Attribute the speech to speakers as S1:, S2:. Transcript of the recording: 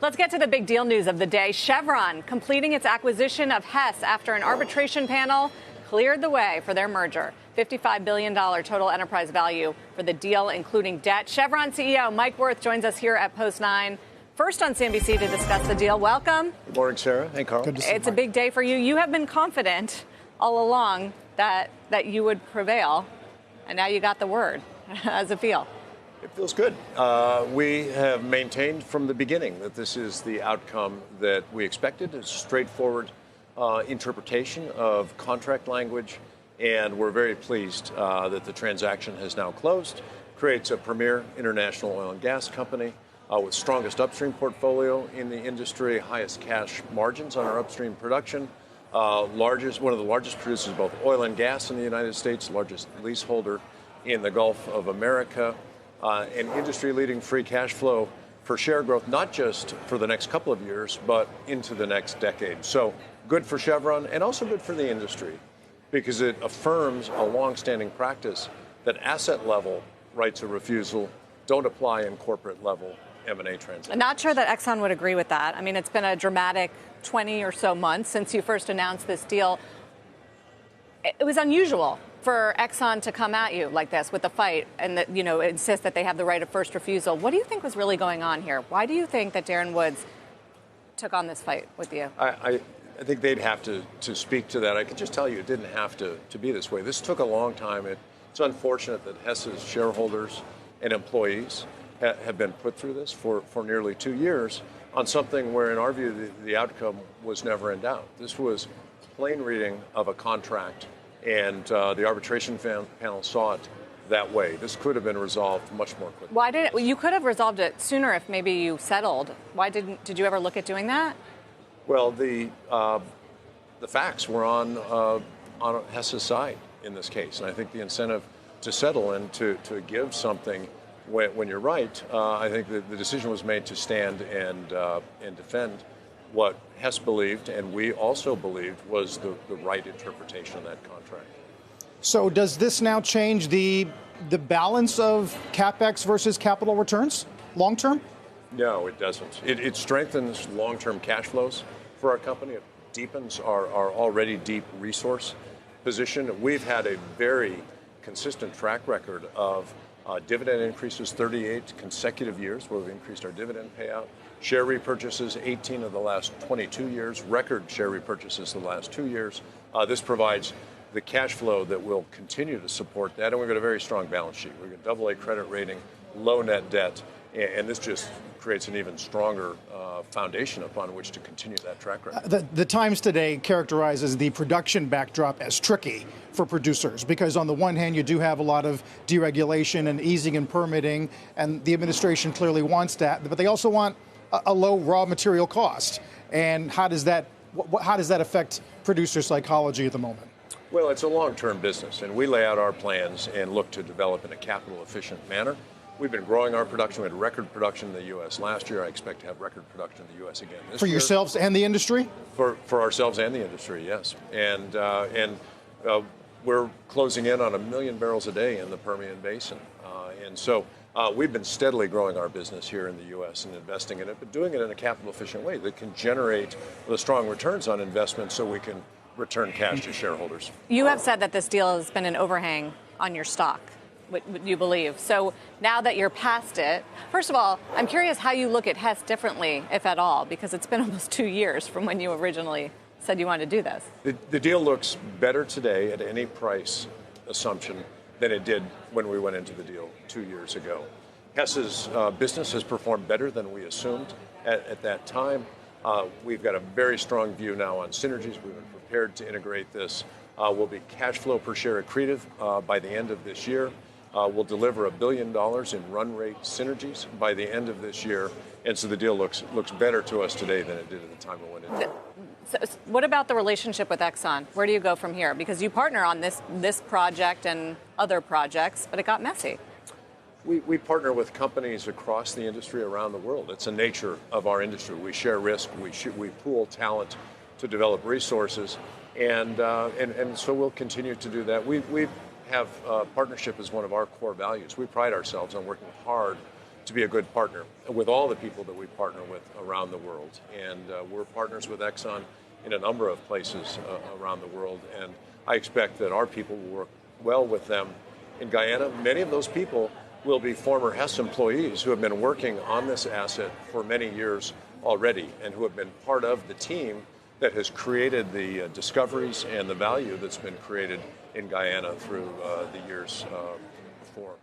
S1: Let's get to the big deal news of the day. Chevron completing its acquisition of Hess after an arbitration panel cleared the way for their merger. $55 billion total enterprise value for the deal, including debt. Chevron CEO Mike Wirth joins us here at Post 9. First on CNBC to discuss the deal. Welcome.
S2: Good morning, Sarah. Hey, Carl.
S1: Good to see you. It's a big day for you. You have been confident all along that you would prevail, and now you got the word. How does it feel?
S2: It feels good. We have maintained from the beginning that this is the outcome that we expected. It's a straightforward interpretation of contract language, and we're very pleased that the transaction has now closed. Creates a premier international oil and gas company with strongest upstream portfolio in the industry, highest cash margins on our upstream production, one of the largest producers of both oil and gas in the United States, largest leaseholder in the Gulf of America, and industry-leading free cash flow for share growth, not just for the next couple of years, but into the next decade. So good for Chevron and also good for the industry because it affirms a long-standing practice that asset-level rights of refusal don't apply in corporate-level M&A transactions.
S1: Not sure that Exxon would agree with that. I mean, it's been a dramatic 20 or so months since you first announced this deal. It was unusual for Exxon to come at you like this with a fight and that, insist that they have the right of first refusal. What do you think was really going on here? Why do you think that Darren Woods took on this fight with you?
S2: I think they'd have to speak to that. I can just tell you it didn't have to be this way. This took a long time. It's unfortunate that Hess's shareholders and employees have been put through this for nearly 2 years on something where, in our view, the outcome was never in doubt. This was plain reading of a contract, and the arbitration panel saw it that way. This could have been resolved much more quickly.
S1: You could have resolved it sooner if maybe you settled. Why did you ever look at doing that?
S2: Well, the facts were on Hess's side in this case, and I think the incentive to settle and to give something when you're right, I think that the decision was made to stand and defend what Hess believed, and we also believed was the right interpretation of that contract.
S3: So does this now change the balance of capex versus capital returns long term?
S2: No, it doesn't. It strengthens long-term cash flows for our company. It deepens our already deep resource position. We've had a very consistent track record of dividend increases, 38 consecutive years where we've increased our dividend payout. Share repurchases, 18 of the last 22 years. Record share repurchases the last 2 years. This provides the cash flow that will continue to support that. And we've got a very strong balance sheet. We've got AA credit rating, low net debt. And this just creates an even stronger foundation upon which to continue that track record.
S3: The Times today characterizes the production backdrop as tricky for producers because on the one hand, you do have a lot of deregulation and easing and permitting, and the administration clearly wants that, but they also want a low raw material cost. And how does that affect producer psychology at the moment?
S2: Well, it's a long-term business, and we lay out our plans and look to develop in a capital-efficient manner. We've been growing our production. We had record production in the U.S. last year. I expect to have record production in the U.S. again this year.
S3: For yourselves and the industry?
S2: For ourselves and the industry, yes. And we're closing in on 1 million barrels a day in the Permian Basin. And so we've been steadily growing our business here in the U.S. and investing in it, but doing it in a capital-efficient way that can generate the strong returns on investment so we can return cash to shareholders.
S1: You have said that this deal has been an overhang on your stock. What you believe. So now that you're past it, first of all, I'm curious how you look at Hess differently, if at all, because it's been almost 2 years from when you originally said you wanted to do this.
S2: The deal looks better today at any price assumption than it did when we went into the deal 2 years ago. Hess's business has performed better than we assumed at that time. We've got a very strong view now on synergies. We've been prepared to integrate this. We'll be cash flow per share accretive by the end of this year. We'll deliver $1 billion in run rate synergies by the end of this year. And so the deal looks better to us today than it did at the time we went into it.
S1: So what about the relationship with Exxon? Where do you go from here? Because you partner on this project and other projects, but it got messy.
S2: We partner with companies across the industry around the world. It's the nature of our industry. We share risk. We pool talent to develop resources. And so we'll continue to do that. We have partnership as one of our core values. We pride ourselves on working hard to be a good partner with all the people that we partner with around the world. And we're partners with Exxon in a number of places around the world. And I expect that our people will work well with them in Guyana. Many of those people will be former Hess employees who have been working on this asset for many years already and who have been part of the team that has created the discoveries and the value that's been created in Guyana through the years before.